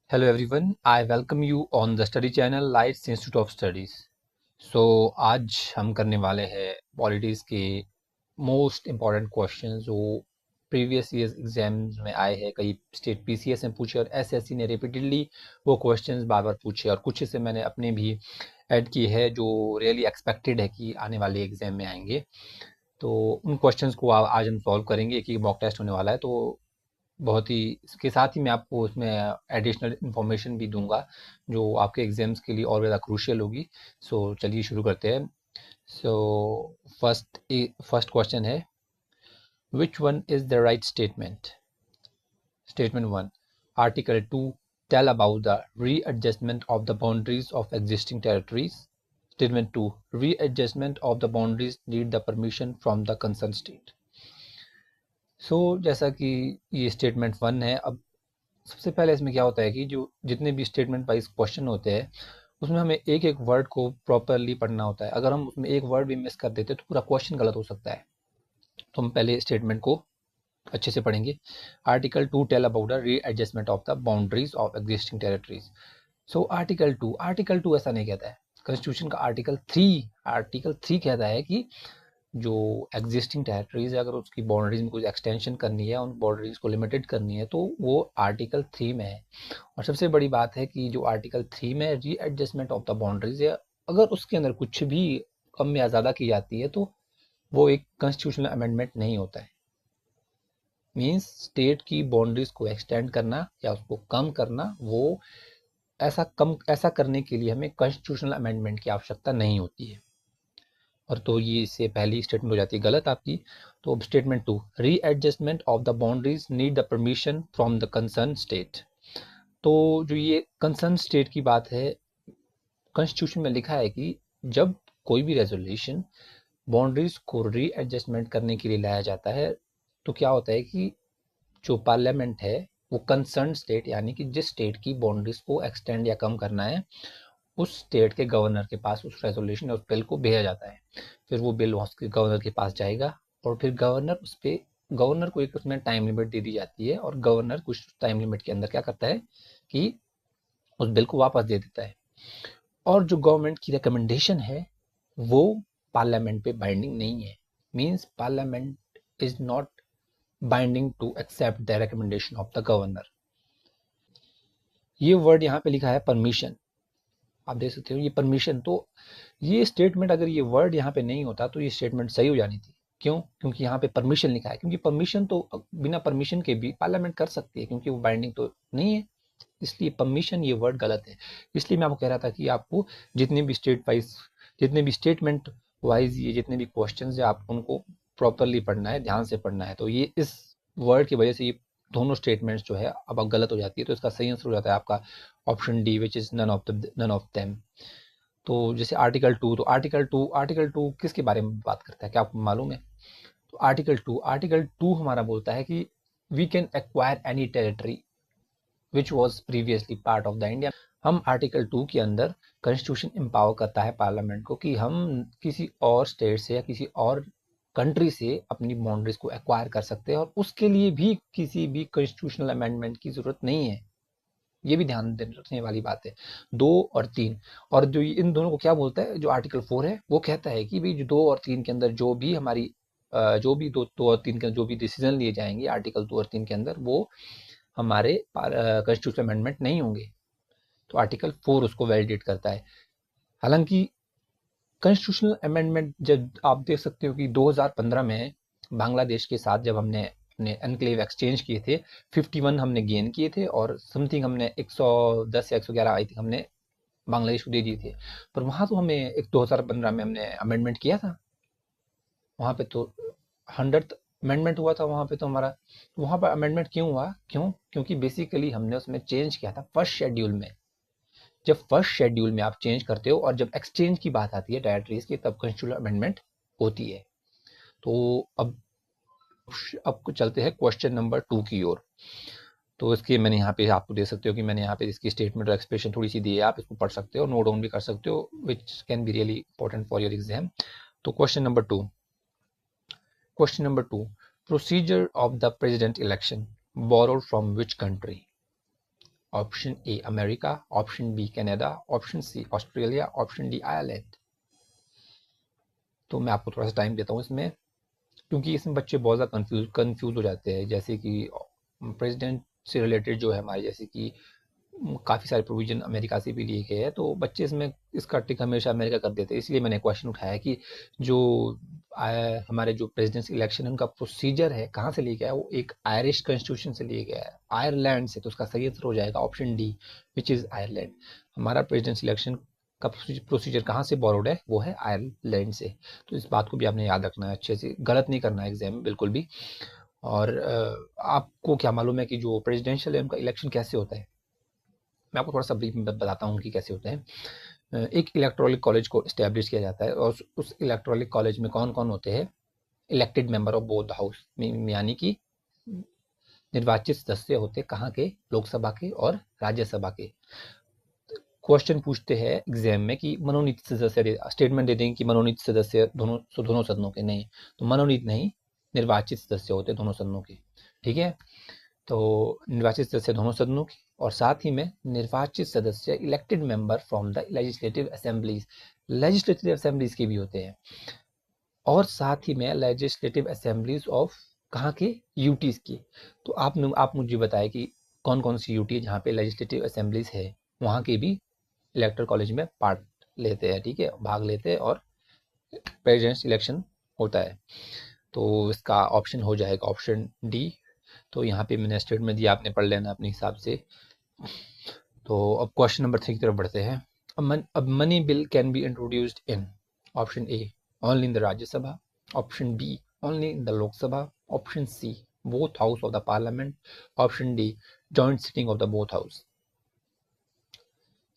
Hello everyone, I welcome you on the study channel Lights Institute of Studies. आज हम करने वाले हैं पॉलिटिक्स के मोस्ट इम्पॉर्टेंट क्वेश्चंस जो प्रीवियस ईयर्स एग्जाम्स में आए हैं। कई स्टेट पीसीएस में पूछे और एसएससी ने रिपीटेडली वो क्वेश्चंस बार बार पूछे और कुछ से मैंने अपने भी ऐड किए हैं जो रियली एक्सपेक्टेड है कि आने वाले एग्जाम में आएंगे। तो उन क्वेश्चंस को आज हम सॉल्व करेंगे। एक ही मॉक टेस्ट होने वाला है, तो बहुत ही इसके साथ ही मैं आपको उसमें एडिशनल इन्फॉर्मेशन भी दूंगा जो आपके एग्जाम्स के लिए और ज़्यादा क्रूशियल होगी। चलिए शुरू करते हैं। सो फर्स्ट क्वेश्चन है, which one is the right statement? Statement one, article 2 tell about the readjustment of the boundaries of existing territories. Statement 2, readjustment of the boundaries need the permission from the concerned state. जैसा कि ये statement one है, अब सबसे पहले इसमें क्या होता है कि जो जितने भी स्टेटमेंट वाइज क्वेश्चन होते हैं उसमें हमें एक एक वर्ड को प्रॉपरली पढ़ना होता है। अगर हम उसमें एक वर्ड भी मिस कर देते तो पूरा क्वेश्चन गलत हो सकता है। तो हम पहले स्टेटमेंट को अच्छे से पढ़ेंगे। Article 2 tell about the readjustment of the boundaries of existing territories. Article 2 ऐसा नहीं कहता है। कॉन्स्टिट्यूशन का आर्टिकल 3 कहता है कि जो एग्जिस्टिंग टेरिटरीज है, अगर उसकी बाउंड्रीज में कुछ एक्सटेंशन करनी है, उन बाउंड्रीज को लिमिटेड करनी है, तो वो आर्टिकल 3 में है। और सबसे बड़ी बात है कि जो आर्टिकल 3 में रीएडजस्टमेंट ऑफ द बाउंड्रीज है, अगर उसके अंदर कुछ भी कम या ज़्यादा की जाती है तो वो एक कॉन्स्टिट्यूशनल अमेंडमेंट नहीं होता है। मीन्स स्टेट की बाउंड्रीज को एक्सटेंड करना या उसको कम करना, वो ऐसा करने के लिए हमें कॉन्स्टिट्यूशनल अमेंडमेंट की आवश्यकता नहीं होती है। और तो ये इससे पहली स्टेटमेंट हो जाती है गलत आपकी। तो अब statement 2, readjustment of the boundaries need the permission from the concern state. तो जो ये कंसर्न स्टेट की बात है, कॉन्स्टिट्यूशन में लिखा है कि जब कोई भी रेजोल्यूशन बाउंड्रीज को रीएडजस्टमेंट करने के लिए लाया जाता है तो क्या होता है कि जो पार्लियामेंट है वो कंसर्न स्टेट यानी कि जिस स्टेट की बाउंड्रीज को एक्सटेंड या कम करना है उस स्टेट के गवर्नर के पास उस रेजोल्यूशन या उस बिल को भेजा जाता है। फिर वो बिल उसके गवर्नर के पास जाएगा और फिर गवर्नर को एक उसमें टाइम लिमिट दे दी जाती है और गवर्नर कुछ टाइम लिमिट के अंदर क्या करता है कि उस बिल को वापस दे देता है। और जो गवर्नमेंट की रिकमेंडेशन है वो पार्लियामेंट पे बाइंडिंग नहीं है। Means parliament is not binding to accept the recommendation of the governor. ये वर्ड यहाँ पे लिखा है परमिशन, आप देख सकते हो ये परमिशन। तो ये स्टेटमेंट, अगर ये वर्ड यहाँ पे नहीं होता तो ये स्टेटमेंट सही हो जानी थी। क्यों? क्योंकि यहाँ पे परमिशन लिखा है, क्योंकि परमिशन तो बिना परमिशन के भी पार्लियामेंट कर सकती है क्योंकि वो बाइंडिंग तो नहीं है। इसलिए परमिशन ये वर्ड गलत है। इसलिए मैं आपको कह रहा था कि आपको जितने भी स्टेटमेंट वाइज ये जितने भी क्वेश्चन है आप उनको प्रॉपरली पढ़ना है, ध्यान से पढ़ना है। तो ये इस वर्ड की वजह से ये दोनों स्टेटमेंट्स जो है अब गलत हो जाती है। तो इसका सही आंसर हो जाता है आपका option D, which is none of them. तो जैसे आर्टिकल 2 किसके बारे में बात करता है, क्या आपको मालूम है? तो आर्टिकल 2 हमारा बोलता है कि we can acquire any territory which was previously part of the India. हम आर्टिकल 2 के अंदर कॉन्स्टिट्यूशन एम्पावर करता है पार्लियामेंट को कि हम किसी और स्टेट से या किसी और कंट्री से अपनी बाउंड्रीज को एक्वायर कर सकते हैं और उसके लिए भी किसी भी कॉन्स्टिट्यूशनल अमेंडमेंट की जरूरत नहीं है। ये भी ध्यान रखने वाली बात है। 2 और 3, और जो इन दोनों को क्या बोलता है, जो आर्टिकल 4 है वो कहता है कि भाई जो 2 और 3 के अंदर जो भी हमारी जो भी दो और तीन के जो भी डिसीजन लिए जाएंगे आर्टिकल 2 और 3 के अंदर वो हमारे कॉन्स्टिट्यूशन अमेंडमेंट नहीं होंगे। तो आर्टिकल 4 उसको वैलिडेट करता है। हालांकि कॉन्स्टिट्यूशनल अमेंडमेंट जब आप देख सकते हो कि 2015 में बांग्लादेश के साथ जब हमने अपने एनक्लेव एक्सचेंज किए थे, 51 हमने गेन किए थे और समथिंग हमने 110 या 111 आई थिंक हमने बांग्लादेश को दे दिए थे। पर वहाँ तो हमें एक 2015 में हमने अमेंडमेंट किया था। वहाँ पे तो 100th अमेंडमेंट हुआ था वहाँ पे तो हमारा। वहाँ पर अमेंडमेंट क्यों हुआ? क्योंकि बेसिकली हमने उसमें चेंज किया था फर्स्ट शेड्यूल में। जब फर्स्ट शेड्यूल में आप चेंज करते हो और जब एक्सचेंज की बात आती है टेरिटरीज की, तब कॉन्स्टिट्यूशनल अमेंडमेंट होती है। तो अब चलते हैं क्वेश्चन नंबर 2 की ओर। तो इसके मैंने यहाँ पे आपको दे सकते हो कि मैंने यहाँ पे इसकी स्टेटमेंट और एक्सप्रेशन थोड़ी सी दी है, आप इसको पढ़ सकते हो, नोट डाउन भी कर सकते हो, which can be really important for your exam. तो question number 2, procedure of the president election borrowed from which country? Option A America, option B Canada, option C Australia, option D Ireland. तो मैं आपको थोड़ा सा time देता हूँ इसमें, क्योंकि इसमें बच्चे बहुत ज़्यादा कंफ्यूज हो जाते हैं। जैसे कि प्रेसिडेंट से रिलेटेड जो है हमारे, जैसे कि काफ़ी सारे प्रोविजन अमेरिका से भी लिए गए हैं, तो बच्चे इसमें इसका टिक हमेशा अमेरिका कर देते हैं। इसलिए मैंने क्वेश्चन उठाया कि जो हमारे जो प्रेसिडेंट्स इलेक्शन है उनका प्रोसीजर है कहाँ से लिया गया है, वो एक आयरिश कॉन्स्टिट्यूशन से लिया गया है, आयरलैंड से। तो उसका सही आंसर हो जाएगा option D, which is Ireland. हमारा प्रेसिडेंट्स इलेक्शन का प्रोसीजर कहाँ से बोरोड है, वो है आयरलैंड से। तो इस बात को भी आपने याद रखना है, अच्छे से गलत नहीं करना है एग्जाम में बिल्कुल भी। और आपको क्या मालूम है कि जो प्रेसिडेंशियल है उनका इलेक्शन कैसे होता है? मैं आपको थोड़ा सा ब्रीफ में बताता हूँ कि कैसे होता है। एक इलेक्टोरल कॉलेज को इस्टेब्लिश किया जाता है, और उस इलेक्टोरल कॉलेज में कौन कौन होते हैं? Elected member of both house, यानी कि निर्वाचित सदस्य होते कहाँ के? लोकसभा के और राज्यसभा के। क्वेश्चन पूछते हैं एग्जाम में कि मनोनीत सदस्य, स्टेटमेंट दे देंगे कि मनोनीत सदस्य दोनों सदनों के नहीं, तो मनोनीत नहीं, निर्वाचित सदस्य होते दोनों सदनों के। ठीक है, तो निर्वाचित सदस्य दोनों सदनों की, और साथ ही में निर्वाचित सदस्य elected member from the legislative assemblies के भी होते हैं, और साथ ही में लेजिस्लेटिव असेंबलीज ऑफ कहाँ के? यूटीज की। तो आप मुझे बताएं कि कौन कौन सी यूटी जहाँ पे लेजिस्लेटिव असेंबलीज है, वहाँ के भी इलेक्टोरल कॉलेज में पार्ट लेते हैं, ठीक है, भाग लेते हैं, और प्रेसिडेंट इलेक्शन होता है। तो इसका ऑप्शन हो जाएगा ऑप्शन डी। तो यहाँ पे मैंने स्टेटमेंट दिया, आपने पढ़ लेना अपने हिसाब से। तो अब क्वेश्चन नंबर 3 की तरफ बढ़ते हैं। अब money bill can be introduced in option A only in the Rajya Sabha, option B only in the Lok Sabha, option C both house of the parliament, option D joint sitting of the both house.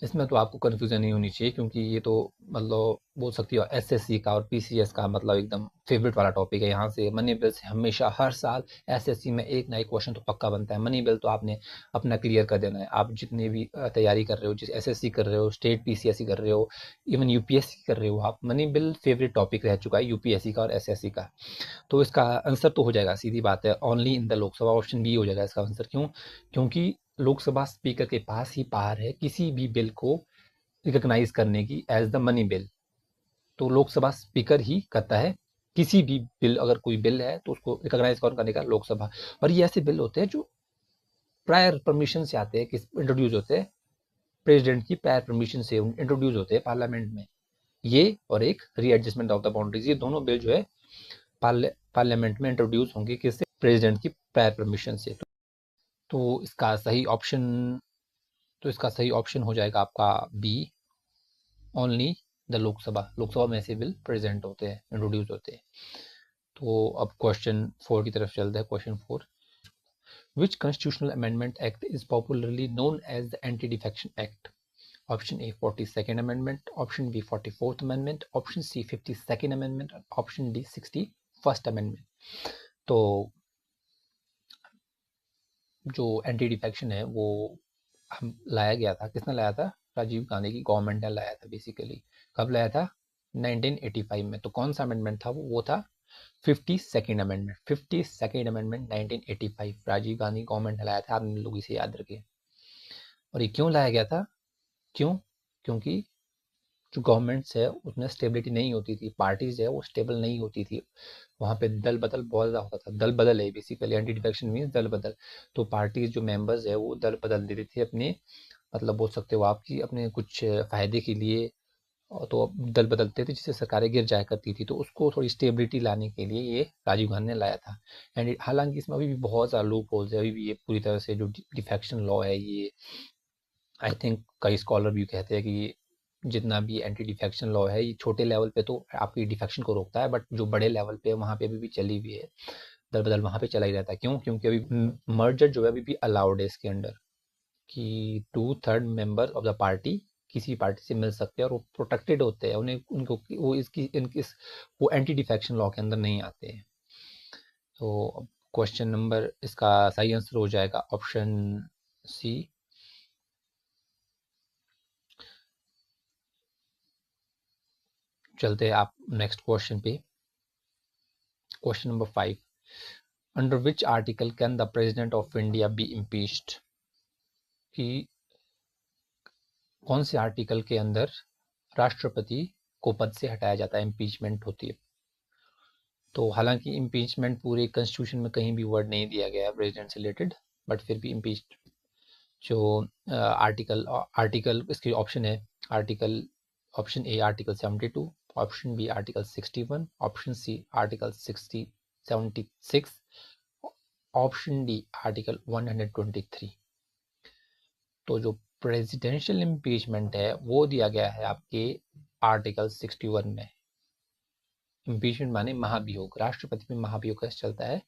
इसमें तो आपको confusion नहीं होनी चाहिए, क्योंकि ये तो मतलब बोल सकती हो एसएससी का और पीसीएस का मतलब एकदम फेवरेट वाला टॉपिक है। यहाँ से मनी बिल से हमेशा हर साल एसएससी में एक ना एक क्वेश्चन तो पक्का बनता है। मनी बिल तो आपने अपना क्लियर कर देना है। आप जितने भी तैयारी कर रहे हो, जिस एसएससी कर रहे हो, स्टेट पीसीएससी कर रहे हो, इवन यूपीएससी कर रहे हो, आप मनी बिल फेवरेट टॉपिक रह चुका है यूपीएससी का और एसएससी का। तो इसका आंसर तो हो जाएगा, सीधी बात है, only in the Lok Sabha, option B हो जाएगा इसका आंसर। क्यों? क्योंकि लोकसभा स्पीकर के पास ही पावर है किसी भी बिल को रिकॉग्नाइज करने की एज द मनी बिल। तो लोकसभा स्पीकर ही करता है किसी भी बिल, अगर कोई बिल है तो उसको रिकॉग्नाइज कौन करने का? लोकसभा। और ये ऐसे बिल होते हैं जो प्रायर परमिशन से आते हैं, किस इंट्रोड्यूस होते हैं? प्रेसिडेंट की प्रायर परमिशन से इंट्रोड्यूस होते हैं पार्लियामेंट में। ये और एक रीएडजस्टमेंट ऑफ द बाउंड्रीज, ये दोनों बिल जो है पार्लियामेंट में इंट्रोड्यूस होंगे किससे? प्रेसिडेंट की प्रायर परमिशन से। तो इसका सही ऑप्शन तो इसका सही ऑप्शन हो जाएगा आपका B, only the Lok Sabha. Lok Sabha में ऐसे बिल प्रेजेंट होते हैं, इंट्रोड्यूस होते हैं। तो अब क्वेश्चन 4 की तरफ चलते हैं। Question 4, which constitutional amendment act is popularly known as the anti defection act? Option A 42nd amendment, option B 44th amendment, option C 52nd amendment, option D 61st amendment. तो जो एंटी डिफेक्शन है वो हम लाया गया था, किसने लाया था? राजीव गांधी की गवर्नमेंट ने लाया था बेसिकली। कब लाया था? 1985 में। तो कौन सा अमेंडमेंट था वो था 52nd amendment. 52nd amendment 1985 Rajiv Gandhi government ने लाया था, आप लोग इसे याद रखें। और ये क्यों लाया गया था? क्यों? क्योंकि जो गवर्नमेंट्स है उसमें स्टेबिलिटी नहीं होती थी, पार्टीज है वो स्टेबल नहीं होती थी, वहाँ पे दल बदल बहुत ज़्यादा होता था। दल बदल है बेसिकली, एंटी डिफेक्शन मीन्स दल बदल। तो पार्टीज जो मेंबर्स है वो दल बदल देते थे अपने, मतलब बोल सकते हो आपकी अपने कुछ फायदे के लिए। और तो अब दल बदलते थे जिससे सरकारें गिर जाया करती थी, तो उसको थोड़ी स्टेबिलिटी लाने के लिए ये राजीव गांधी ने लाया था। एंड हालांकि इसमें अभी भी बहुत सारा लूप होल्स है, अभी भी ये पूरी तरह से जो डिफेक्शन लॉ है ये, आई थिंक कई स्कॉलर भी कहते हैं कि जितना भी एंटी डिफेक्शन लॉ है ये छोटे लेवल पे तो आपकी डिफेक्शन को रोकता है, बट जो बड़े लेवल पे वहाँ पे अभी भी चली हुई है, दल बदल वहाँ पे चला ही रहता है। क्यों? क्योंकि अभी मर्जर जो है अभी भी अलाउड है इसके अंडर, कि 2/3 मेंबर ऑफ द पार्टी किसी पार्टी से मिल सकते हैं, और वो प्रोटेक्टेड होते हैं, उन्हें उनको वो वो एंटी डिफेक्शन लॉ के अंदर नहीं आते हैं। तो क्वेश्चन नंबर, इसका सही आंसर हो जाएगा ऑप्शन सी। चलते हैं आप नेक्स्ट क्वेश्चन पे। Question number 5, under which article can the president of India be impeached? कि कौन से आर्टिकल के अंदर राष्ट्रपति को पद से हटाया जाता है, इम्पीचमेंट होती है। तो हालांकि इम्पीचमेंट पूरे कॉन्स्टिट्यूशन में कहीं भी वर्ड नहीं दिया गया है प्रेसिडेंट से रिलेटेड, बट फिर भी इम्पीच जो आर्टिकल आर्टिकल इसकी ऑप्शन है, article option A article 72, option B article 61, option C article 76, option D article 123। तो जो प्रेसिडेंशियल इम्पीचमेंट है वो दिया गया है आपके आर्टिकल 61 में। इम्पीचमेंट माने महाभियोग, राष्ट्रपति में महाभियोग कैसे चलता है,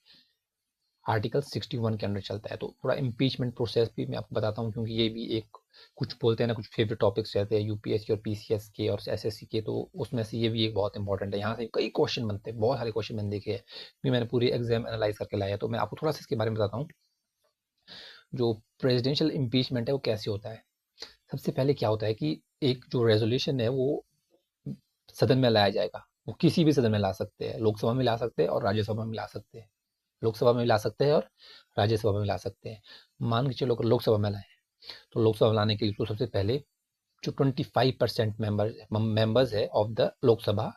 आर्टिकल 61 के अंदर चलता है। तो थोड़ा इम्पीचमेंट प्रोसेस भी मैं आपको बताता हूँ, क्योंकि ये भी एक कुछ बोलते हैं ना, कुछ फेवरेट टॉपिक्स रहते हैं यूपीएससी और पीसीएस के और एसएससी के, तो उसमें से ये भी एक बहुत इंपॉर्टेंट है। यहाँ से कई क्वेश्चन बनते हैं, बहुत सारे क्वेश्चन मैंने देखे हैं, क्योंकि मैंने पूरी एग्जाम एनालाइज करके लाया, तो मैं आपको थोड़ा सा इसके बारे में बताता हूँ। जो प्रेसिडेंशियल इम्पीचमेंट है वो कैसे होता है। सबसे पहले क्या होता है कि एक जो रेजोल्यूशन है वो सदन में लाया जाएगा, वो किसी भी सदन में ला सकते हैं, लोकसभा में ला सकते हैं और राज्यसभा में ला सकते हैं, लोकसभा में ला सकते हैं और राज्यसभा में ला सकते हैं। मान के चलो लोकसभा में लाए, तो लोकसभा में लाने के लिए तो सबसे पहले जो 25% मेंबर्स है ऑफ द लोकसभा,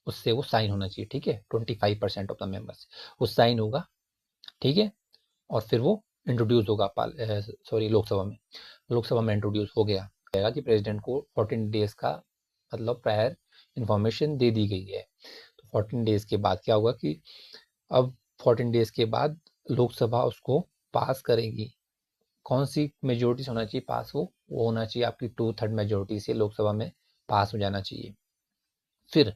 उससे वो साइन होना चाहिए, ठीक है। 25% ऑफ द मेंबर्स वो साइन होगा, ठीक है। और फिर वो इंट्रोड्यूस होगा लोकसभा में इंट्रोड्यूस हो गया कि प्रेसिडेंट को 14 डेज का मतलब प्रायर इंफॉर्मेशन दे दी गई है। तो 14 डेज के बाद क्या होगा कि अब 14 डेज के बाद लोकसभा उसको पास करेगी। कौन सी मेजोरिटी से होना चाहिए पास, वो होना चाहिए आपकी 2/3 मेजोरिटी से लोकसभा में पास हो जाना चाहिए। फिर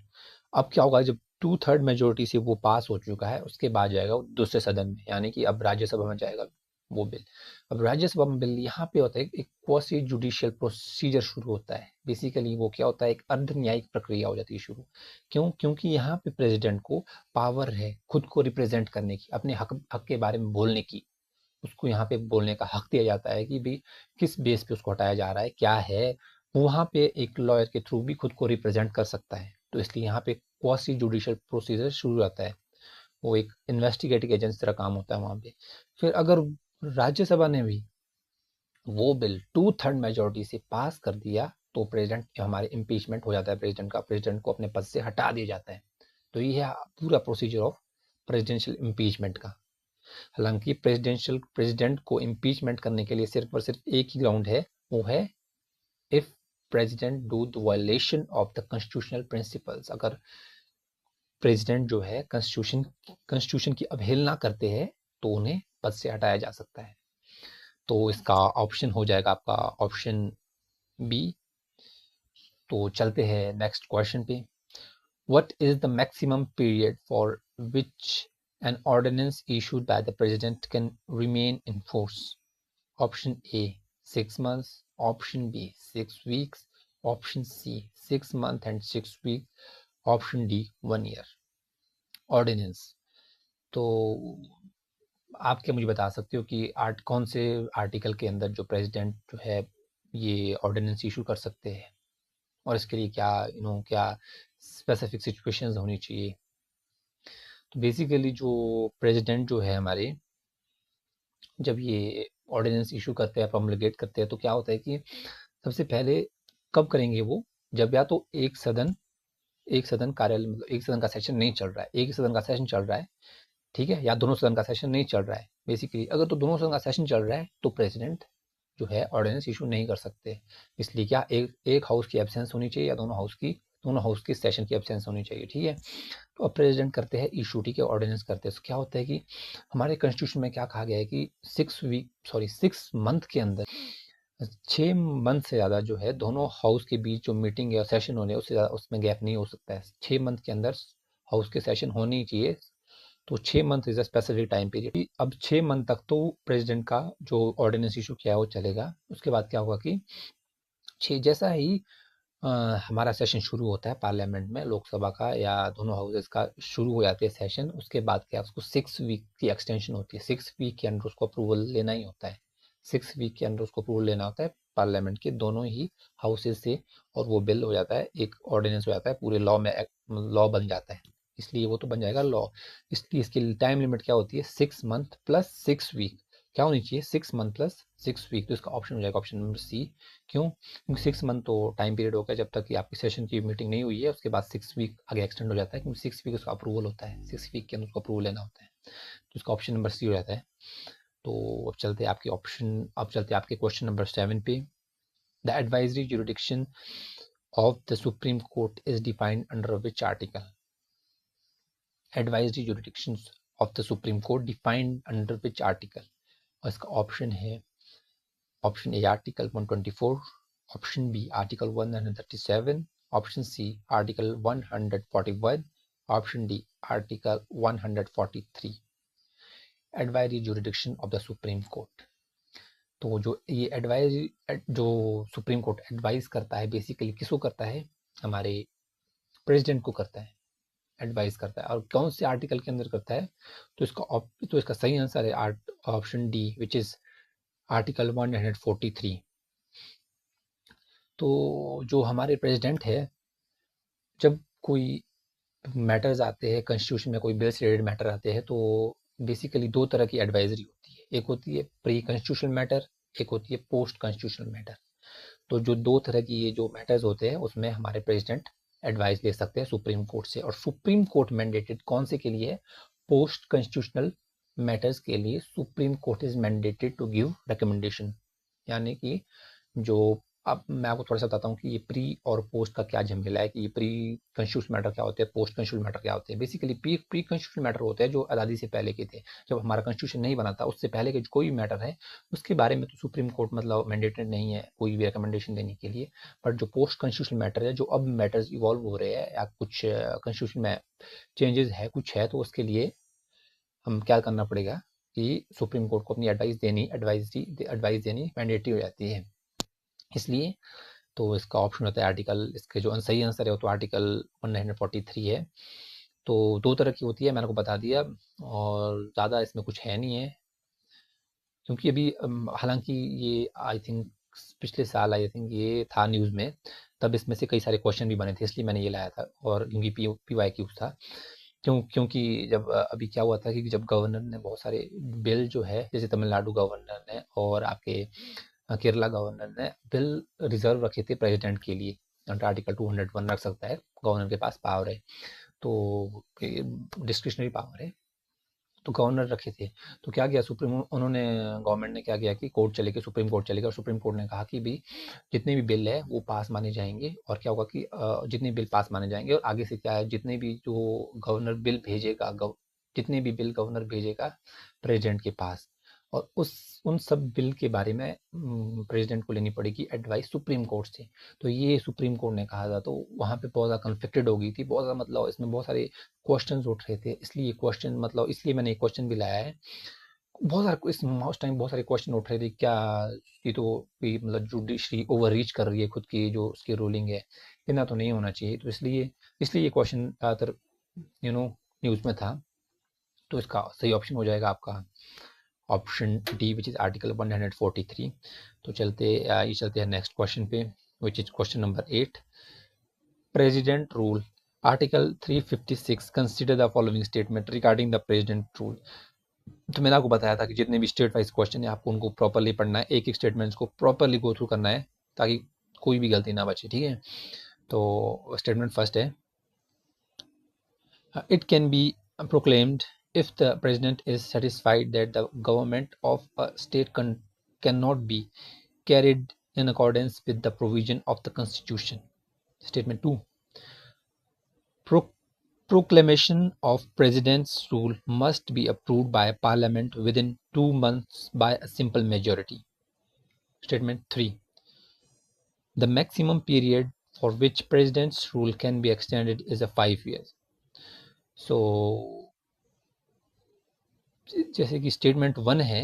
अब क्या होगा, जब 2/3 मेजोरिटी से वो पास हो चुका है, उसके बाद जाएगा वो दूसरे सदन में, यानी कि अब राज्यसभा में जाएगा वो बिल। अब राज्यसभा में बिल यहाँ पे होता है एक क्वासी जुडिशियल प्रोसीजर शुरू होता है। बेसिकली वो क्या होता है, एक अर्ध न्यायिक प्रक्रिया हो जाती है शुरू। क्यों? क्योंकि यहाँ पे प्रेसिडेंट को पावर है खुद को रिप्रेजेंट करने की, अपने हक के बारे में बोलने की। उसको यहाँ पे बोलने का हक दिया जाता है कि भाई किस बेस पे उसको हटाया जा रहा है, क्या है। वहाँ पे एक लॉयर के थ्रू भी खुद को रिप्रेजेंट कर सकता है। तो इसलिए यहाँ पे क्वासी जुडिशियल प्रोसीजर शुरू होता है, वो एक इन्वेस्टिगेटिव एजेंसी तरह काम होता है वहाँ पे। फिर अगर राज्यसभा ने भी वो बिल 2/3 मेजोरिटी से पास कर दिया, तो प्रेसिडेंट हमारे इम्पीचमेंट हो जाता है प्रेसिडेंट का, प्रेसिडेंट को अपने पद से हटा दिया जाता है। तो ये है पूरा प्रोसीजर ऑफ प्रेसिडेंशियल इम्पीचमेंट का। हालांकि प्रेसिडेंट को इम्पीचमेंट करने के लिए सिर्फ और सिर्फ एक ही ग्राउंड है, वो है if president do the violation of the constitutional principles. अगर प्रेसिडेंट जो है कॉन्स्टिट्यूशन की अवहेलना करते हैं, तो उन्हें पद से हटाया जा सकता है। तो इसका ऑप्शन हो जाएगा आपका ऑप्शन बी। तो चलते हैं नेक्स्ट क्वेश्चन पे। What is the maximum period for which an ordinance issued by the president can remain in force? Option A 6 months, option B 6 weeks, option C 6 months and 6 weeks, option D 1 year. Ordinance, तो आप क्या मुझे बता सकते हो कि कौन से आर्टिकल के अंदर जो प्रेसिडेंट जो है ये ऑर्डिनेंस इशू कर सकते हैं, और इसके लिए क्या क्या स्पेसिफिक सिचुएशंस होनी चाहिए। तो बेसिकली जो प्रेसिडेंट जो है हमारे, जब ये ऑर्डिनेंस इशू करते हैं, प्रोमलगेट करते हैं, तो क्या होता है कि सबसे पहले कब करेंगे वो, जब या तो एक सदन कार्यालय मतलब एक सदन का सेशन नहीं चल रहा है, एक सदन का सेशन चल रहा है, ठीक है, या दोनों सदन का सेशन नहीं चल रहा है। बेसिकली अगर तो दोनों सदन का सेशन चल रहा है तो प्रेसिडेंट जो है ऑर्डिनेंस इशू नहीं कर सकते। इसलिए क्या एक हाउस की एब्सेंस होनी चाहिए या दोनों हाउस की सेशन की एब्सेंस होनी चाहिए, ठीक है। तो अब प्रेसिडेंट करते हैं इशू, ठीक है, ऑर्डिनेंस करते हैं। तो क्या होता है कि हमारे कॉन्स्टिट्यूशन में क्या कहा गया है कि 6 मंथ के अंदर 6 मंथ से ज़्यादा जो है दोनों हाउस के बीच जो मीटिंग या सेशन होने उससे ज़्यादा उसमें गैप नहीं हो सकता है। 6 मंथ के अंदर हाउस के सेशन होने ही चाहिए। तो 6 month is a specific time period. अब 6 मंथ तक तो प्रेसिडेंट का जो ऑर्डिनेंस इशू किया है वो चलेगा। उसके बाद क्या होगा कि जैसा ही हमारा सेशन शुरू होता है पार्लियामेंट में, लोकसभा का या दोनों हाउसेस का शुरू हो जाते हैं सेशन, उसके बाद क्या उसको 6 वीक की एक्सटेंशन होती है। 6 वीक के अंदर उसको अप्रूवल लेना ही होता है। 6 वीक के अंदर उसको अप्रूवल लेना होता है पार्लियामेंट के दोनों ही हाउसेस से, और वो बिल हो जाता है, एक ऑर्डिनेंस हो जाता है, पूरे लॉ में लॉ बन जाता है। इसलिए वो तो बन जाएगा लॉ। इसलिए इसकी टाइम लिमिट क्या होती है, 6 मंथ प्लस 6 वीक। क्या होनी चाहिए, 6 मंथ प्लस 6 वीक। तो इसका ऑप्शन हो जाएगा ऑप्शन नंबर सी। क्यों? क्योंकि 6 मंथ तो टाइम पीरियड होगा जब तक कि आपकी सेशन की मीटिंग नहीं हुई है, उसके बाद 6 वीक आगे एक्सटेंड हो जाता है, क्योंकि 6 वीक उसका अप्रूवल होता है, 6 वीक के अंदर उसको अप्रूवल लेना होता है। तो इसका ऑप्शन नंबर सी हो जाता है। तो अब चलते आपके क्वेश्चन नंबर 7 पे। The advisory jurisdiction of the supreme court is defined under which article? Advisory jurisdiction of the supreme court defined under which article? और इसका ऑप्शन है, option A article 124, option B article 137, option C article 141, option D article 143। Advisory jurisdiction of the supreme court. तो जो ये जो supreme court advice करता है, basically किसको करता है? हमारे प्रेसिडेंट को करता है, एडवाइस करता है। और कौन से आर्टिकल के अंदर करता है? तो इसका सही आंसर है option D, which is article 143। तो जो हमारे प्रेसिडेंट है, जब कोई मैटर्स आते हैं कॉन्स्टिट्यूशन में, कोई बिल से रिलेटेड मैटर आते हैं, तो बेसिकली दो तरह की एडवाइजरी होती है। एक होती है प्री कॉन्स्टिट्यूशनल मैटर, एक होती है पोस्ट कॉन्स्टिट्यूशनल मैटर। तो जो दो तरह की ये जो मैटर्स होते हैं, उसमें हमारे प्रेसिडेंट एडवाइस ले सकते हैं सुप्रीम कोर्ट से। और सुप्रीम कोर्ट मैंडेटेड कौन से के लिए? पोस्ट कॉन्स्टिट्यूशनल मैटर्स के लिए supreme court is mandated to give recommendation. यानी कि जो, अब मैं आपको थोड़ा सा बताता हूँ कि ये प्री और पोस्ट का क्या झमेला है, कि ये प्री कॉन्स्टिट्यूशनल मैटर क्या होते हैं, पोस्ट कॉन्स्टिट्यूशनल मैटर क्या होते हैं। बेसिकली प्री कॉन्स्टिट्यूशनल मैटर होते हैं जो आज़ादी से पहले के थे, जब हमारा कॉन्स्टिट्यूशन नहीं बना था, उससे पहले के कोई भी मैटर है, उसके बारे में तो सुप्रीम कोर्ट मतलब मैंडेटेड नहीं है कोई भी रिकमेंडेशन देने के लिए। बट जो पोस्ट कॉन्स्टिट्यूशनल मैटर है, जो अब मैटर्स इवॉल्व हो रहे हैं या कुछ कॉन्स्टिट्यूशन में चेंजेस है, कुछ है, तो उसके लिए हम क्या करना पड़ेगा कि सुप्रीम कोर्ट को अपनी एडवाइस देनी मैंडेटरी हो जाती है। इसलिए तो इसका ऑप्शन होता है आर्टिकल, इसके जो सही आंसर है वो तो आर्टिकल 143 है। तो दो तरह की होती है, मैंने को बता दिया, और ज़्यादा इसमें कुछ है नहीं है। क्योंकि अभी हालांकि ये आई थिंक पिछले साल आई थिंक ये था न्यूज़ में, तब इसमें से कई सारे क्वेश्चन भी बने थे, इसलिए मैंने ये लाया था। और क्योंकि PYQ था, क्योंकि जब अभी क्या हुआ था कि जब गवर्नर ने बहुत सारे बिल जो है, जैसे तमिलनाडु गवर्नर ने और आपके केरला गवर्नर ने बिल रिजर्व रखे थे प्रेसिडेंट के लिए, अंडर आर्टिकल 201 रख सकता है, गवर्नर के पास पावर है, तो डिस्क्रिशनरी पावर है, तो गवर्नर रखे थे। तो क्या किया गवर्नमेंट ने क्या किया कि कोर्ट चले गए, सुप्रीम कोर्ट चले गए, और सुप्रीम कोर्ट ने कहा कि भी जितने भी बिल है वो पास माने जाएंगे। और क्या होगा कि जितने बिल पास माने जाएंगे, और आगे से क्या है, जितने भी जो गवर्नर बिल भेजेगा जितने भी बिल गवर्नर भेजेगा प्रेसिडेंट के पास, और उन सब बिल के बारे में प्रेसिडेंट को लेनी पड़ेगी एडवाइस सुप्रीम कोर्ट से। तो ये सुप्रीम कोर्ट ने कहा था, तो वहाँ पे बहुत ज़्यादा कन्फ्लिक्टेड हो गई थी, बहुत ज़्यादा, मतलब इसमें बहुत सारे क्वेश्चंस उठ रहे थे। इसलिए मैंने एक क्वेश्चन भी लाया है। उस टाइम बहुत सारे क्वेश्चन उठ रहे थे, क्या कि तो कि मतलब जुडिशरी ओवर रीच कर रही है खुद की जो उसकी रूलिंग है, इतना तो नहीं होना चाहिए। तो इसलिए ये क्वेश्चन ज़्यादातर न्यूज़ में था। तो इसका सही ऑप्शन हो जाएगा आपका option D, which is article 143। तो चलते हैं नेक्स्ट क्वेश्चन पे, which is question number 8। President rule, article 356 consider the following statement regarding the president rule. तो मैंने आपको बताया था कि जितने भी स्टेट वाइज क्वेश्चन है, आपको उनको प्रॉपरली पढ़ना है, एक एक स्टेटमेंट्स को प्रॉपरली गो थ्रू करना है, ताकि कोई भी गलती ना बचे, ठीक है। तो स्टेटमेंट फर्स्ट है, it can be proclaimed if the president is satisfied that the government of a state cannot be carried in accordance with the provision of the constitution. Statement 2, proclamation of president's rule must be approved by parliament within 2 months by a simple majority. Statement 3, the maximum period for which president's rule can be extended is 5 years. So जैसे कि statement 1 है,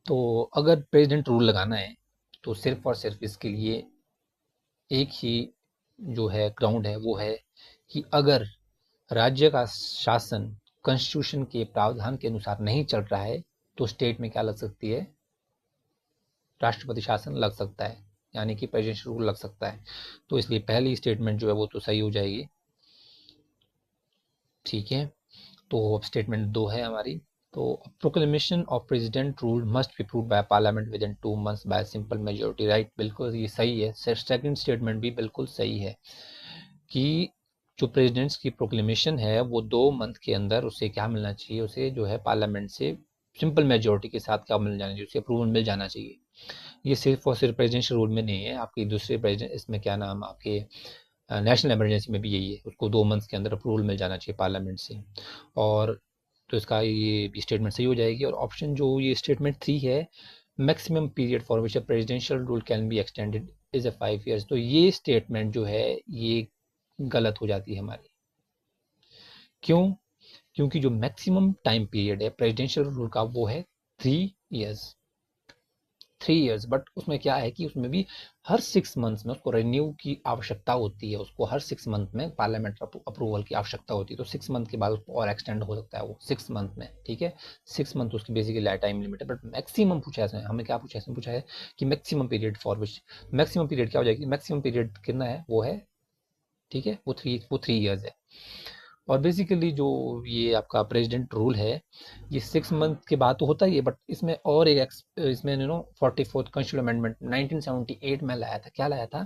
तो अगर president rule लगाना है, तो सिर्फ और सिर्फ इसके लिए एक ही जो है ग्राउंड है, वो है कि अगर राज्य का शासन कॉन्स्टिट्यूशन के प्रावधान के अनुसार नहीं चल रहा है, तो स्टेट में क्या लग सकती है, राष्ट्रपति शासन लग सकता है, यानी कि प्रेसिडेंशियल रूल लग सकता है। तो इसलिए पहली स्टेटमेंट जो है वो तो सही हो जाएगी, ठीक है। तो स्टेटमेंट 2 है हमारी, तो proclamation of president rule must be approved by parliament with in 2 months by simple majority, right, बिल्कुल ये सही है। सेकंड स्टेटमेंट भी बिल्कुल सही है कि जो प्रेसिडेंट्स की प्रोक्लेमेशन है वो 2 मंथ के अंदर उसे क्या मिलना चाहिए, उसे जो है पार्लियामेंट से सिंपल मेजोरिटी के साथ क्या मिल जाना चाहिए, उसे अप्रूवल मिल जाना चाहिए। ये सिर्फ और सिर्फ प्रेसिडेंशियल रूल में नहीं है, आपकी दूसरे प्रेसिडेंट इसमें क्या नाम आपके नेशनल इमरजेंसी में भी यही है, उसको 2 मंथ्स के अंदर अप्रूवल मिल जाना चाहिए पार्लियामेंट से। और तो इसका ये भी स्टेटमेंट सही हो जाएगी। और ऑप्शन जो ये स्टेटमेंट 3 है, maximum period for which a presidential rule can be extended is a 5 years, तो ये स्टेटमेंट जो है ये गलत हो जाती है हमारी। क्यों? क्योंकि जो मैक्सिमम टाइम पीरियड है प्रेसिडेंशियल रूल का वो है 3 years। 3 years, बट उसमें क्या है कि उसमें भी हर 6 मंथ्स में उसको रिन्यू की आवश्यकता होती है, उसको हर 6 मंथ में पार्लियामेंट अप्रूवल की आवश्यकता होती है। तो 6 मंथ के बाद उसको और एक्सटेंड हो सकता है वो 6 मंथ में, ठीक है। 6 मंथ उसकी बेसिकली टाइम लिमिट है, बट मैक्सिमम पूछा है इसमें, हमें क्या पूछा है इसमें, पूछा है कि maximum period for which, maximum period क्या हो जाएगी, मैक्सिमम पीरियड कितना है वो है, ठीक है, वो 3 years है। और बेसिकली जो ये आपका प्रेसिडेंट रूल है ये 6 मंथ के बाद तो होता ही है, बट इसमें और एक इसमें 44th कॉन्स्टिट्यूशन अमेंडमेंट 1978 में लाया था, क्या लाया था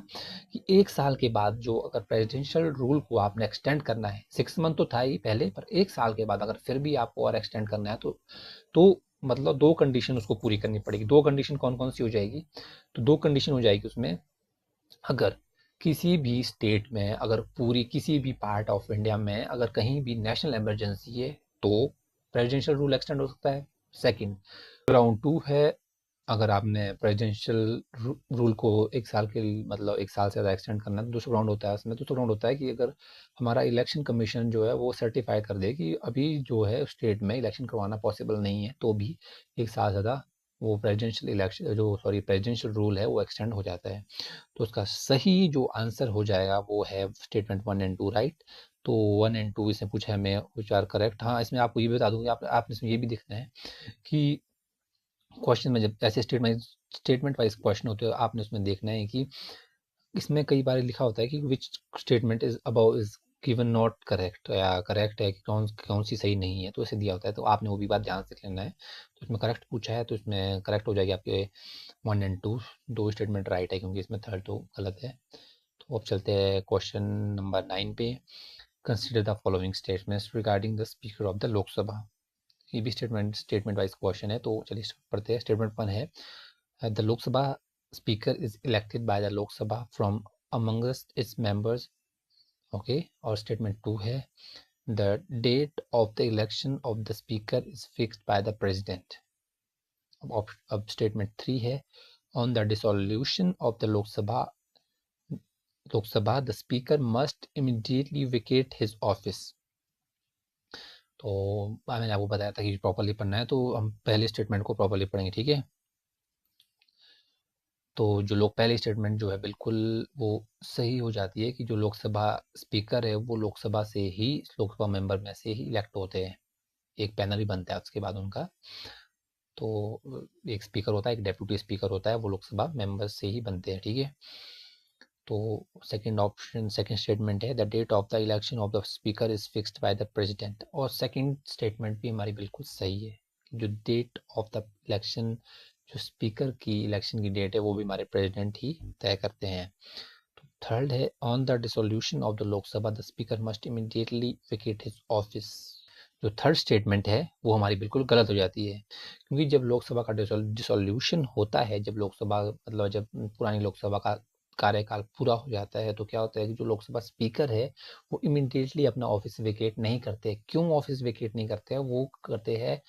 कि 1 साल के बाद जो अगर प्रेसिडेंशियल रूल को आपने एक्सटेंड करना है, 6 मंथ तो था ही पहले, पर 1 साल के बाद अगर फिर भी आपको और एक्सटेंड करना है तो मतलब 2 कंडीशन उसको पूरी करनी पड़ेगी। 2 कंडीशन कौन कौन सी हो जाएगी, तो 2 कंडीशन हो जाएगी उसमें, अगर किसी भी स्टेट में, अगर पूरी किसी भी पार्ट ऑफ इंडिया में अगर कहीं भी नेशनल इमरजेंसी है तो प्रेसिडेंशियल रूल एक्सटेंड हो सकता है। सेकंड, राउंड 2 है, अगर आपने प्रेसिडेंशियल रूल को 1 साल के लिए मतलब 1 साल से ज़्यादा एक्सटेंड करना है तो दूसरा राउंड होता है। उसमें दूसरा राउंड होता है कि अगर हमारा इलेक्शन कमीशन जो है वो सर्टिफाई कर दे कि अभी जो है स्टेट में इलेक्शन करवाना पॉसिबल नहीं है, तो भी 1 साल ज़्यादा वो प्रेसिडेंशियल इलेक्शन जो सॉरी प्रेसिडेंशियल रूल है वो एक्सटेंड हो जाता है। तो उसका सही जो आंसर हो जाएगा वो है स्टेटमेंट 1 एंड 2, राइट। तो 1 एंड 2 इसमें पूछा है, मैं विच आर करेक्ट। हाँ, इसमें आपको ये भी बता दूँ कि आपने इसमें ये भी देखना है कि क्वेश्चन में जब ऐसे स्टेटमेंट वाइज क्वेश्चन होते हैं, आपने उसमें देखना है कि इसमें कई बार लिखा होता है कि which statement is about is given not correct, या करेक्ट है कि कौन कौन सी सही नहीं है, तो ऐसे दिया होता है, तो आपने वो भी बात ध्यान से लेना है। तो इसमें करेक्ट पूछा है तो इसमें करेक्ट हो जाएगी आपके 1 एंड 2, 2 स्टेटमेंट राइट है, क्योंकि इसमें थर्ड तो गलत है। तो अब चलते हैं क्वेश्चन नंबर 9 पे। Consider the following statements regarding the speaker of the Lok Sabha. ये भी स्टेटमेंट वाइज क्वेश्चन है, तो चलिए पढ़ते हैं। स्टेटमेंट 1 है, the Lok Sabha speaker is elected by the Lok Sabha from amongst its members, okay. और स्टेटमेंट 2 है, the date of the election of the speaker is fixed by the president. अब स्टेटमेंट 3 है, on the dissolution of the Lok Sabha the speaker must immediately vacate his office. तो मैंने आपको बताया था कि प्रॉपर्ली पढ़ना है, तो हम पहले स्टेटमेंट को प्रॉपर्ली पढ़ेंगे, ठीक है। तो जो लोग पहली स्टेटमेंट जो है बिल्कुल वो सही हो जाती है कि जो लोकसभा स्पीकर है वो लोकसभा मेंबर में से ही इलेक्ट होते हैं, एक पैनल ही बनता है उसके बाद उनका। तो एक स्पीकर होता है, एक डेप्यूटी स्पीकर होता है, वो लोकसभा मेंबर्स से ही बनते हैं, ठीक है। तो सेकंड स्टेटमेंट है, the date of the election of the speaker is fixed by the president. और सेकंड स्टेटमेंट भी हमारी बिल्कुल सही है, जो डेट ऑफ द इलेक्शन, जो स्पीकर की इलेक्शन की डेट है वो भी हमारे प्रेसिडेंट ही तय करते हैं। तो थर्ड है, on the dissolution of the Lok Sabha the speaker must immediately vacate his office. जो थर्ड स्टेटमेंट है वो हमारी बिल्कुल गलत हो जाती है, क्योंकि जब लोकसभा का डिसोल्यूशन होता है, जब लोकसभा मतलब जब पुरानी लोकसभा का कार्यकाल पूरा हो जाता है, तो क्या होता है कि जो लोकसभा स्पीकर है वो इमीडिएटली अपना ऑफिस वेकेट नहीं करते। क्यों ऑफिस वेकेट नहीं करते हैं? वो करते हैं,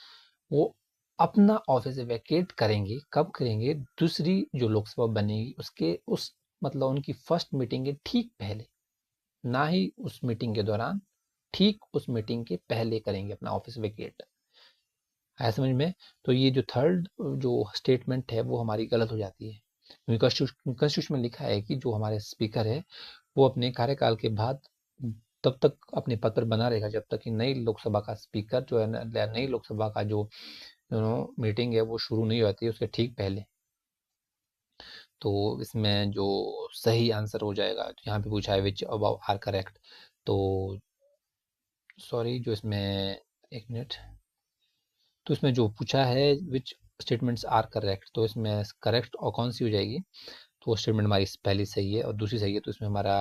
वो अपना ऑफिस वेकेट करेंगे, कब करेंगे, दूसरी जो लोकसभा बनेगी उसके उस मतलब उनकी फर्स्ट मीटिंग के ठीक पहले, ना ही उस मीटिंग के दौरान, ठीक उस मीटिंग के पहले करेंगे अपना ऑफिस वेकेट। आया समझ में? तो ये जो थर्ड जो स्टेटमेंट है वो हमारी गलत हो जाती है, क्योंकि कॉन्स्टिट्यूशन में लिखा है कि जो हमारे स्पीकर है वो अपने कार्यकाल के बाद तब तक अपने पद पर बना रहेगा जब तक कि नई लोकसभा का स्पीकर जो है नई लोकसभा का जो मीटिंग है वो शुरू नहीं होती है उसके ठीक पहले। तो इसमें जो सही आंसर हो जाएगा, तो यहाँ पे पूछा है विच अबाउ आर करेक्ट। तो सॉरी, जो इसमें एक मिनट, तो इसमें जो पूछा है विच स्टेटमेंट्स आर करेक्ट, तो इसमें करेक्ट और कौन सी हो जाएगी, तो वो स्टेटमेंट हमारी पहली सही है और दूसरी सही है, तो इसमें हमारा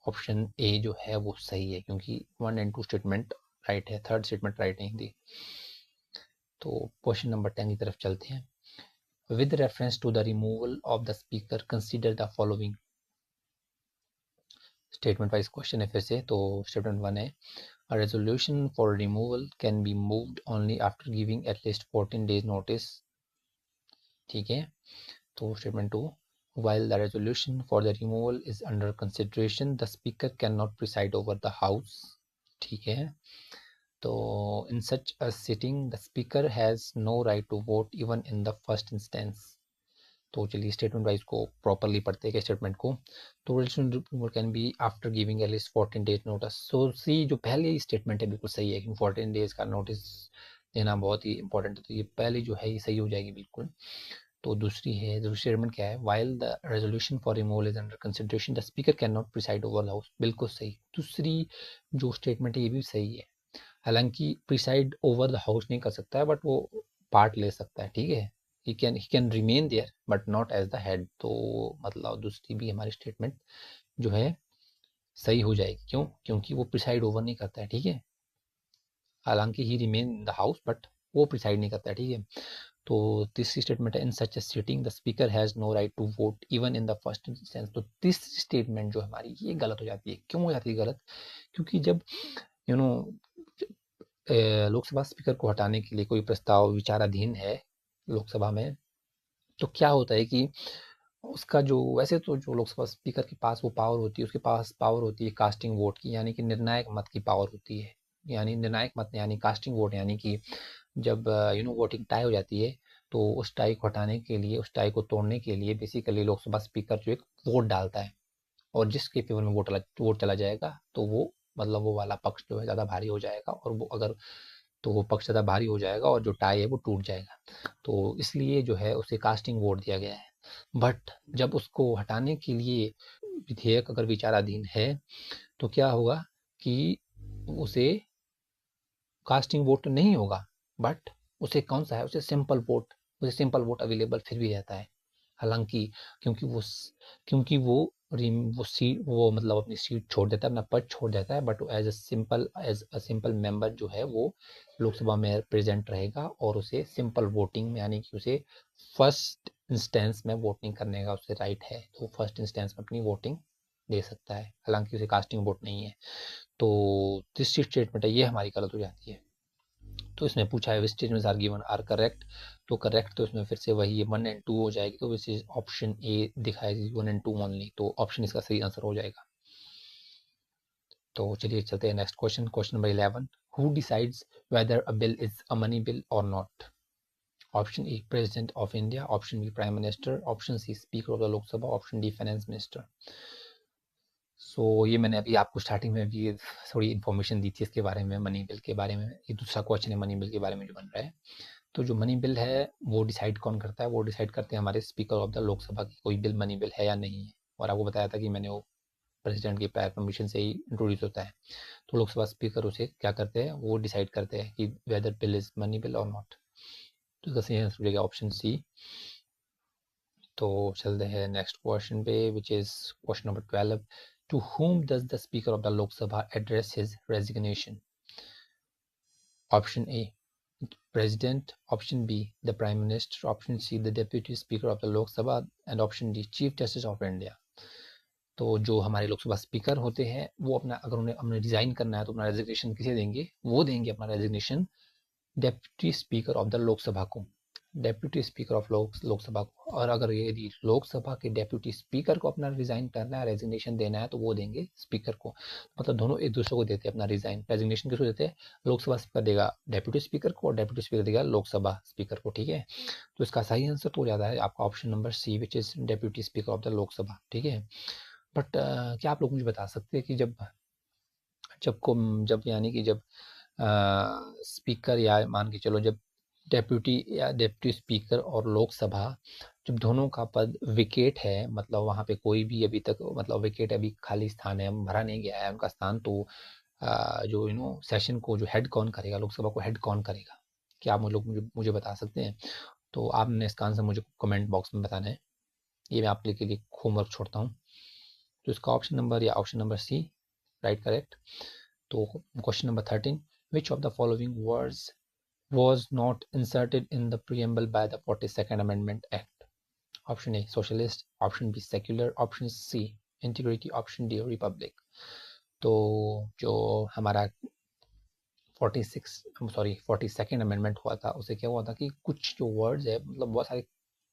ऑप्शन ए जो है वो सही है, क्योंकि 1 एंड 2 स्टेटमेंट राइट है, थर्ड स्टेटमेंट राइट नहीं थी। तो क्वेश्चन नंबर 10 की तरफ चलते हैं। With reference to the removal of the speaker consider the following. Statement wise question है फिर से। तो स्टेटमेंट 1 है, a resolution for removal can be moved only after giving at least 14 days notice। ठीक है। तो statement 2, while the resolution for the removal is under consideration the speaker cannot preside over the house। ठीक है। तो in such a sitting the speaker has no right to vote even in the first instance। तो चलिए statement wise को properly पढ़ते हैं statement को। तो removal can be after giving at least 14 days notice. So see जो पहले statement है बिल्कुल सही है, क्योंकि 14 डेज का नोटिस देना बहुत ही इंपॉर्टेंट है, तो ये पहली जो है ये सही हो जाएगी बिल्कुल। तो दूसरी स्टेटमेंट क्या है, while the resolution for removal is under consideration the speaker can not preside over the house, बिल्कुल सही। दूसरी जो स्टेटमेंट है ये भी सही है, हालांकि प्रिसाइड ओवर द हाउस नहीं कर सकता है बट वो पार्ट ले सकता है, ठीक है। he can remain there but not as the head। तो मतलब दूसरी भी हमारी स्टेटमेंट जो है सही हो जाएगी, क्यों, क्योंकि वो प्रिसाइड ओवर नहीं करता है, ठीक है। हालांकि he remain in the house but वो प्रिसाइड नहीं करता है, ठीक है। तो तीसरी स्टेटमेंट है, in such a sitting the speaker has no right to vote even in the first instance. तो तीसरी स्टेटमेंट जो हमारी ये गलत हो जाती है। क्यों हो जाती है गलत, क्योंकि जब यू नो लोकसभा स्पीकर को हटाने के लिए कोई प्रस्ताव विचाराधीन है लोकसभा में, तो क्या होता है कि उसका जो वैसे तो जो लोकसभा स्पीकर के पास वो पावर होती है, उसके पास पावर होती है कास्टिंग वोट की, यानी कि निर्णायक मत की पावर होती है। यानी निर्णायक मत यानी कास्टिंग वोट, यानी कि जब वोटिंग टाई हो जाती है तो उस टाई को हटाने के लिए, उस टाई को तोड़ने के लिए बेसिकली लोकसभा स्पीकर जो एक वोट डालता है, और जिसके फेवर में वोट चला जाएगा तो वो मतलब वो वाला पक्ष जो है ज़्यादा भारी हो जाएगा, और वो अगर तो वो पक्ष ज़्यादा भारी हो जाएगा और जो टाई है वो टूट जाएगा। तो इसलिए जो है उसे कास्टिंग वोट दिया गया है। बट जब उसको हटाने के लिए विधेयक अगर विचाराधीन है तो क्या होगा कि उसे कास्टिंग वोट नहीं होगा, बट उसे कौन सा है, उसे सिंपल वोट अवेलेबल फिर भी रहता है। हालांकि क्योंकि वो क्योंकि वो सीट वो मतलब अपनी सीट छोड़ देता है, अपना पद छोड़ देता है, but as a simple member जो है वो लोकसभा में प्रेजेंट रहेगा, और उसे सिंपल वोटिंग में यानी कि उसे फर्स्ट इंस्टेंस में वोटिंग करने का उसे राइट है, तो फर्स्ट इंस्टेंस में अपनी वोटिंग दे सकता है, हालांकि उसे कास्टिंग वोट नहीं है। तो तीसरी स्टेटमेंट है ये हमारी गलत हो जाती है। तो इसमें पूछा है which statements are given are correct, तो करेक्ट तो इसमें फिर से वही 1 एंड 2 हो जाएगी, तो विच इज ऑप्शन ए दिखाएगी 1 एंड 2 ओनली, तो ऑप्शन इसका सही आंसर हो जाएगा। तो चलिए चलते हैं next question. Question number 11, who decides whether a bill is a money bill और not. Option A president of India, option B prime minister, option C speaker of the Lok Sabha, option D finance minister. So ये मैंने अभी आपको starting में भी थोड़ी information दी थी इसके बारे में, मनी बिल के बारे में। ये दूसरा क्वेश्चन है मनी बिल के बारे में जो बन रहा है। तो जो मनी बिल है वो डिसाइड कौन करता है, वो डिसाइड करते हैं हमारे स्पीकर ऑफ द लोकसभा की कोई बिल मनी बिल है या नहीं है। और आपको बताया था कि मैंने वो प्रेसिडेंट के प्रायर परमिशन से ही इंट्रोड्यूस होता है। तो लोकसभा स्पीकर उसे क्या करते हैं, वो डिसाइड करते हैं कि whether bill is money bill और नॉट। तो इसका सही आंसर हो जाएगा ऑप्शन सी। तो चलते हैं नेक्स्ट क्वेश्चन पे which is question number 12, to whom does the speaker of the Lok Sabha address his resignation? Option A, President, option B, the Prime Minister, option C, the Deputy Speaker of the Lok Sabha, and option D, Chief Justice of India। तो जो हमारे Lok Sabha speaker होते हैं वो अपना अगर उन्हें हमने रिजाइन करना है तो अपना रेजिग्नेशन किसे देंगे, वो देंगे अपना resignation deputy speaker of the Lok Sabha को, डेप्यूटी स्पीकर ऑफ लोकसभा को। और अगर यदि लोकसभा के डेप्यूटी स्पीकर को अपना रिजाइन करना है, रेजिग्नेशन देना है, तो वो देंगे स्पीकर को। मतलब दोनों एक दूसरे को देते हैं अपना रिजाइन, रेजिग्नेशन किसको देते हैं, लोकसभा स्पीकर देगा डेप्यूटी स्पीकर को और डेप्यूटी स्पीकर देगा लोकसभा स्पीकर को, ठीक है। तो इसका सही आंसर तो हो जाता है आपका option number C which is deputy speaker of the Lok Sabha, ठीक है। बट क्या आप लोग मुझे बता सकते हैं कि जब यानी कि जब स्पीकर या मान के चलो जब डेप्यूटी स्पीकर और लोकसभा जब दोनों का पद विकेट है, मतलब वहां पे कोई भी अभी तक मतलब विकेट अभी खाली स्थान है, भरा नहीं गया है उनका स्थान, तो जो सेशन को जो हेड कौन करेगा, लोकसभा को हेड कौन करेगा, क्या आप लोग मुझे बता सकते हैं? तो आपने इसका आंसर मुझे कमेंट बॉक्स में बताना है। ये मैं आपके लिए होमवर्क छोड़ता हूँ। तो इसका ऑप्शन नंबर या option number C right correct. तो question number 13, which of the following words was not inserted in the preamble by the 42nd Amendment Act? Option A socialist, option B secular, option C integrity, option D republic. तो जो हमारा 42nd amendment हुआ था, उसे क्या हुआ था कि कुछ जो वर्ड्स है, मतलब बहुत सारे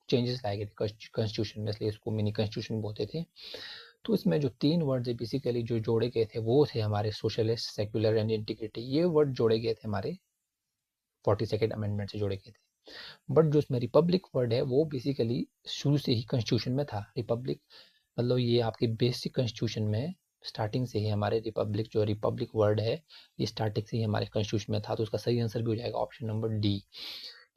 चेंजेस लाए गए थे कॉन्स्टिट्यूशन में, इसलिए इसको मिनी कॉन्स्टिट्यूशन बोलते थे। तो इसमें जो 3 वर्ड्स है बेसिकली जो जोड़े गए थे वो थे हमारे सोशलिस्ट, सेक्युलर एंड इंटीग्रिटी। ये वर्ड जोड़े गए थे हमारे 42nd अमेंडमेंट से जोड़े गए थे। बट जो इसमें रिपब्लिक वर्ड है वो बेसिकली शुरू से ही कॉन्स्टिट्यूशन में था। रिपब्लिक मतलब ये आपके बेसिक कॉन्स्टिट्यूशन में स्टार्टिंग से ही हमारे रिपब्लिक वर्ड है, ये स्टार्टिंग से ही हमारे कॉन्स्टिट्यूशन में था। तो उसका सही आंसर भी हो जाएगा ऑप्शन नंबर डी।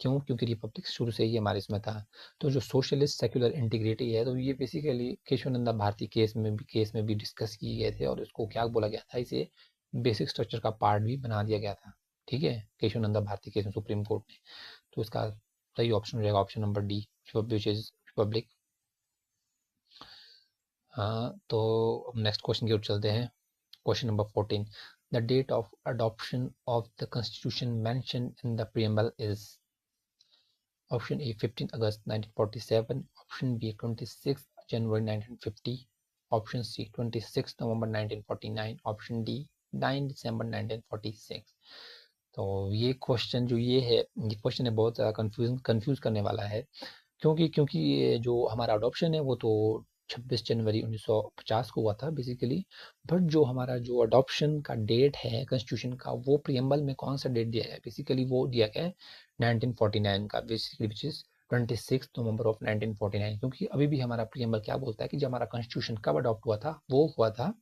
क्यों? क्योंकि रिपब्लिक शुरू से ही हमारे इसमें था। तो जो सोशलिस्ट सेक्युलर इंटीग्रिटी है, तो ये बेसिकली केशवानंदा भारती केस में भी डिस्कस किए गए थे, और इसको क्या बोला गया था, इसे बेसिक स्ट्रक्चर का पार्ट भी बना दिया गया था। ठीक है, केशवानंदा भारती केस में सुप्रीम कोर्ट में। तो इसका सही ऑप्शन हो जाएगा option number D, which is republic. हाँ, तो नेक्स्ट क्वेश्चन की ओर चलते हैं। Question number 14, the date of adoption of the constitution mention in the preamble is? Option A 15 August 1947, option B 26 January 1950, option C 26 November 1949, option D 9 December 1946। तो ये question जो ये क्वेश्चन है बहुत ज़्यादा कंफ्यूज करने वाला है। क्योंकि ये जो हमारा अडॉप्शन है वो तो 26 जनवरी 1950 को हुआ था बेसिकली। बट जो हमारा जो अडॉप्शन का डेट है कॉन्स्टिट्यूशन का, वो प्रियम्बल में कौन सा डेट दिया है, बेसिकली वो दिया गया है 1949 का, basically which is 26 November of 1949। क्योंकि अभी भी हमारा प्रियम्बल क्या बोलता है कि जब हमारा कॉन्स्टिट्यूशन कब अडॉप्ट हुआ था, वो हुआ था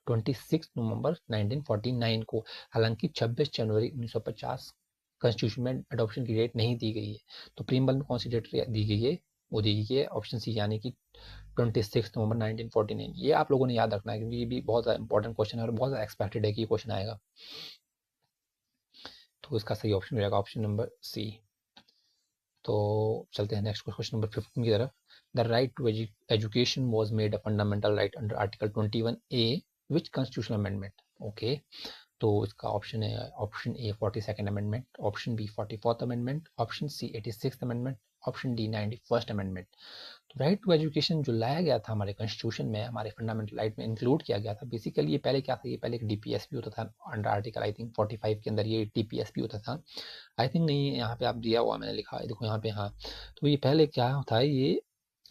26 नवंबर 1949 को। हालांकि 26 जनवरी 1950 कॉन्स्टिट्यूशन में अडॉप्शन की डेट नहीं दी गई है। तो प्रीएम्बल में कौन सी डेट दी गई है, वो दी गई है ऑप्शन सी, यानी कि 26 नवंबर 1949। ये आप लोगों ने याद रखना है, क्योंकि ये भी बहुत ज़्यादा इंपॉर्टेंट क्वेश्चन है और बहुत ज़्यादा एक्सपेक्टेड है कि ये क्वेश्चन आएगा। तो इसका सही ऑप्शन हो जाएगा ऑप्शन नंबर सी। तो चलते हैं नेक्स्ट क्वेश्चन नंबर 15 की तरफ। The right to education was made a fundamental right under article 21A which constitutional amendment? Okay, तो इसका ऑप्शन है option A 42nd amendment, option B 44th amendment, option C 86th amendment, option D 91st amendment. तो right to education जो लाया गया था हमारे constitution में, हमारे फंडामेंटल राइट में इंक्लूड किया गया था। बेसिकली ये पहले क्या था, ये पहले एक डीपीएस भी होता था अंडर आर्टिकल आई थिंक 45 के अंदर, ये डीपीएस भी होता था। आई थिंक नहीं, यहाँ पे आप दिया हुआ मैंने लिखा है, देखो यहाँ पे। हाँ, तो ये पहले क्या था ये,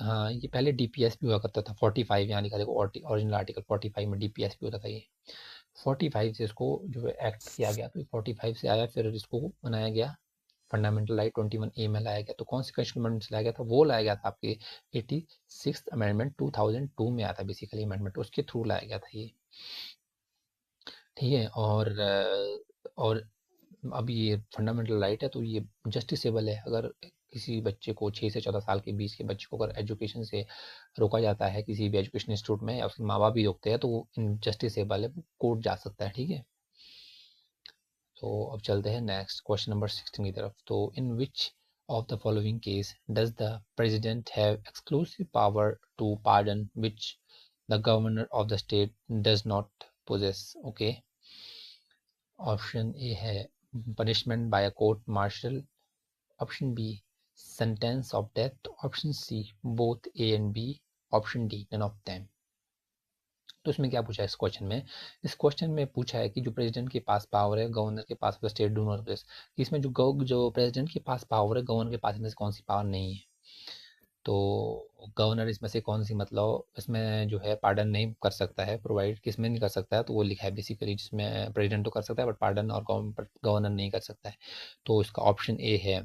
हाँ ये पहले डीपीएस भी हुआ करता था 45, यानी कि देखो ओरिजिनल आर्टिकल 45 में डीपीएस भी होता था। ये 45 से इसको जो है एक्ट किया गया, तो 45 से आया, फिर इसको बनाया गया फंडामेंटल राइट 21A में लाया गया। तो कौन से कॉन्स्टिट्यूशन अमेंडमेंट से लाया गया था, वो लाया गया था आपके 86th अमेंडमेंट 2002 में आया था बेसिकली अमेंडमेंट, उसके थ्रू लाया गया था ये। ठीक है, और अब ये फंडामेंटल राइट है, तो ये जस्टिसेबल है। अगर किसी बच्चे को 6 से 14 साल के बीच के बच्चे को अगर एजुकेशन से रोका जाता है किसी भी एजुकेशन इंस्टीट्यूट में, या उसके माँ बाप भी रोकते हैं, तो वो इनजस्टिसेबल है, कोर्ट जा सकता है। ठीक है, तो अब चलते हैं नेक्स्ट क्वेश्चन नंबर 16 की तरफ। तो in which of the following case does the president have exclusive power to pardon which the governor of the state does not possess? Okay, option A है punishment by a court martial, option B sentence of death, option C both A and B, option D none of them. तो इसमें क्या पूछा है इस question में पूछा है कि जो प्रेसिडेंट के पास पावर है, गवर्नर के पास स्टेट डू नॉट पोजेस। इसमें जो प्रेसिडेंट के पास पावर है, गवर्नर के पास इनमें से कौन सी पावर नहीं है? तो गवर्नर इसमें से कौन सी, मतलब इसमें जो है पार्डन नहीं कर सकता है, प्रोवाइड किसमें नहीं कर सकता है, तो वो लिखा है बेसिकली, जिसमें प्रेसिडेंट तो कर सकता है बट पार्डन और गवर्नर नहीं कर सकता है। तो इसका ऑप्शन ए है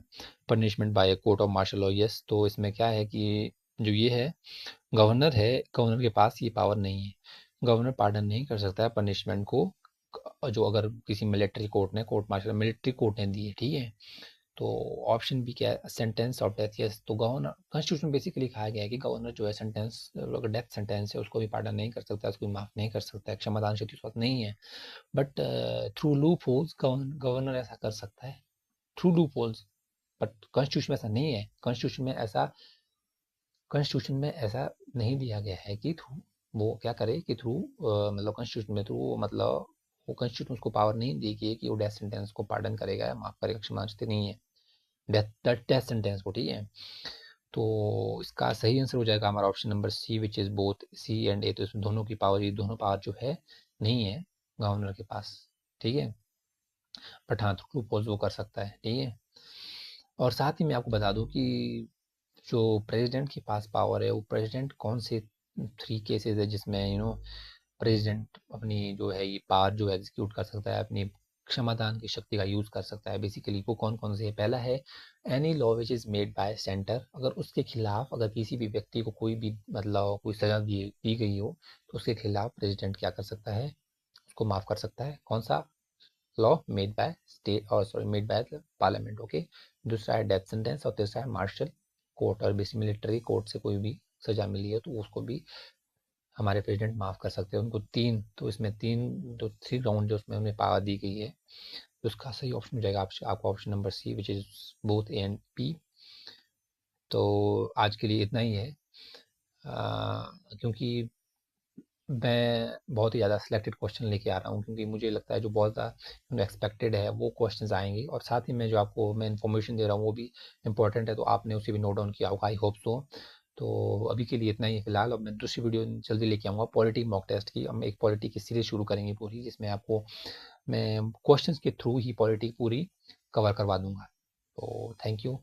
punishment by court of martial law. Yes, तो इसमें क्या है कि जो ये है गवर्नर है, गवर्नर के पास ये पावर नहीं है। गवर्नर पार्डन नहीं कर सकता है पनिशमेंट को, जो अगर किसी मिलिट्री कोर्ट ने, कोर्ट मार्शल मिलिट्री कोर्ट ने दी है। ठीक है, तो ऑप्शन बी क्या है, सेंटेंस ऑफ डेथ। यस, तो गवर्नर कॉन्स्टिट्यूशन में बेसिकली कहा गया है कि गवर्नर जो है सेंटेंस, अगर डेथ सेंटेंस है उसको भी पार्डन नहीं कर सकता, उसको भी माफ नहीं कर सकता है, क्षमादान शक्ति उसके पास नहीं है। But through loop holes governor ऐसा कर सकता है। Through loop holes, but constitution में ऐसा नहीं है। कॉन्स्टिट्यूशन में ऐसा नहीं दिया गया है कि थ्रू वो क्या करे कि थ्रू मतलब कॉन्स्टिट्यूशन में थ्रू मतलब वो कॉन्स्टिट्यूशन उसको पावर नहीं दी गई है कि वो डेथ सेंटेंस को पार्डन करेगा या माफ करेगा, क्षमा नहीं है डेथ सेंटेंस को, ठीक है। तो इसका सही आंसर हो जाएगा हमारा option number C, which is both C and A. तो इसमें दोनों की पावर, ये दोनों पावर जो है नहीं है गवर्नर के पास, ठीक है। बट हाँ, थ्रू पोज वो कर सकता है, ठीक है। और साथ ही मैं आपको बता दूं कि जो प्रेसिडेंट के पास पावर है, वो प्रेसिडेंट कौन से 3 केसेस है जिसमें प्रेसिडेंट अपनी जो है ये पावर जो एग्जीक्यूट कर सकता है, अपनी क्षमतान की शक्ति का यूज कर सकता है। बेसिकली वो कौन कौन से है? पहला है any law which is made by centre, अगर उसके खिलाफ अगर किसी भी व्यक्ति को कोई भी मतलब कोई सजा दी गई हो, तो उसके खिलाफ प्रेसिडेंट क्या कर सकता है? उसको माफ कर सकता है। कौन सा लॉ? मेड बाय स्टेट, और sorry made by parliament, okay. दूसरा है डेथ सेंटेंस, और तीसरा है मार्शल कोर्ट, और बेसिक मिलिट्री कोर्ट से कोई भी सजा मिली है तो उसको भी हमारे प्रेसिडेंट माफ कर सकते हैं। उनको तीन, तो इसमें तीन जो 3 राउंड जो उसमें उन्हें पावर दी गई है, तो उसका सही ऑप्शन हो जाएगा आपका option number C, which is both A and P. तो आज के लिए इतना ही है, क्योंकि मैं बहुत ही ज़्यादा सिलेक्टेड क्वेश्चन लेके आ रहा हूँ, क्योंकि मुझे लगता है जो बहुत ज़्यादा एक्सपेक्टेड है वो क्वेश्चंस आएंगे, और साथ ही मैं जो आपको मैं इन्फॉर्मेशन दे रहा हूँ वो भी इंपॉर्टेंट है, तो आपने उसे भी नोट डाउन किया होगा, आई होप सो। तो अभी के लिए इतना ही है फिलहाल। अब मैं दूसरी वीडियो जल्दी लेके आऊँगा पॉलिटी मॉक टेस्ट की। हम एक पॉलिटी की सीरीज शुरू करेंगे पूरी, जिसमें आपको मैं क्वेश्चंस के थ्रू ही पॉलिटी पूरी कवर करवा दूंगा। तो थैंक यू।